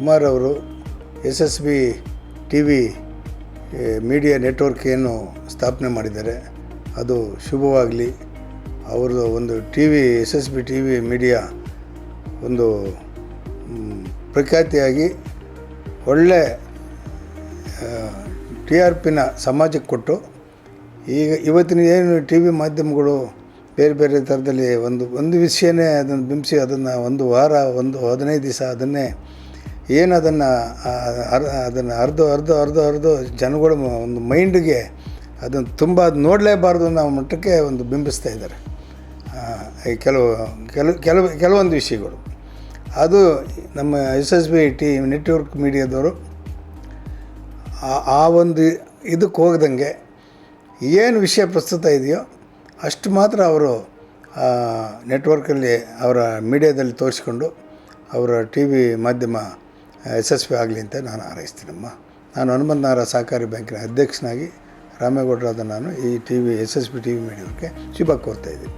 ಕುಮಾರ್ ಅವರು SSB TV media network ಏನು ಸ್ಥಾಪನೆ ಮಾಡಿದ್ದಾರೆ ಅದು ಶುಭವಾಗಲಿ. ಅವ್ರದ್ದು ಒಂದು SSB TV ಮೀಡಿಯಾ ಒಂದು ಪ್ರಖ್ಯಾತಿಯಾಗಿ ಒಳ್ಳೆ TRPನ ಸಮಾಜಕ್ಕೆ ಕೊಟ್ಟು ಇವತ್ತಿನ ಏನು TV ಮಾಧ್ಯಮಗಳು ಬೇರೆ ಬೇರೆ ಥರದಲ್ಲಿ ಒಂದು ವಿಷಯನೇ ಅದನ್ನು ಬಿಂಬಿಸಿ ಅದನ್ನು ಒಂದು ವಾರ 15 ದಿವಸ ಅದನ್ನು ಅರ್ಧ ಜನಗಳು ಒಂದು ಮೈಂಡ್ಗೆ ಅದನ್ನು ತುಂಬ ನೋಡಲೇಬಾರ್ದು ಅನ್ನೋ ಮಟ್ಟಕ್ಕೆ ಒಂದು ಬಿಂಬಿಸ್ತಾ ಇದ್ದಾರೆ ಕೆಲವೊಂದು ವಿಷಯಗಳು. ಅದು ನಮ್ಮ SSB TV ನೆಟ್ವರ್ಕ್ ಮೀಡಿಯಾದವರು ಆ ಒಂದು ಇದಕ್ಕೆ ಹೋಗ್ದಂಗೆ ಏನು ವಿಷಯ ಪ್ರಸ್ತುತ ಇದೆಯೋ ಅಷ್ಟು ಮಾತ್ರ ಅವರು ನೆಟ್ವರ್ಕಲ್ಲಿ ಅವರ ಮೀಡಿಯಾದಲ್ಲಿ ತೋರಿಸ್ಕೊಂಡು ಅವರ TV ಮಾಧ್ಯಮ ಯಶಸ್ವಿ ಆಗಲಿ ಅಂತ ನಾನು ಹಾರೈಸ್ತೀನಮ್ಮ. ನಾನು ಹನುಮಂತ ನಗರ ಸಹಕಾರಿ ಬ್ಯಾಂಕಿನ ಅಧ್ಯಕ್ಷನಾಗಿ ರಾಮೇಗೌಡರಾದ ನಾನು ಈ SSB TV ಮೀಡಿಯಾಕ್ಕೆ ಶುಭ ಕೋರ್ತಾ ಇದ್ದೀನಿ.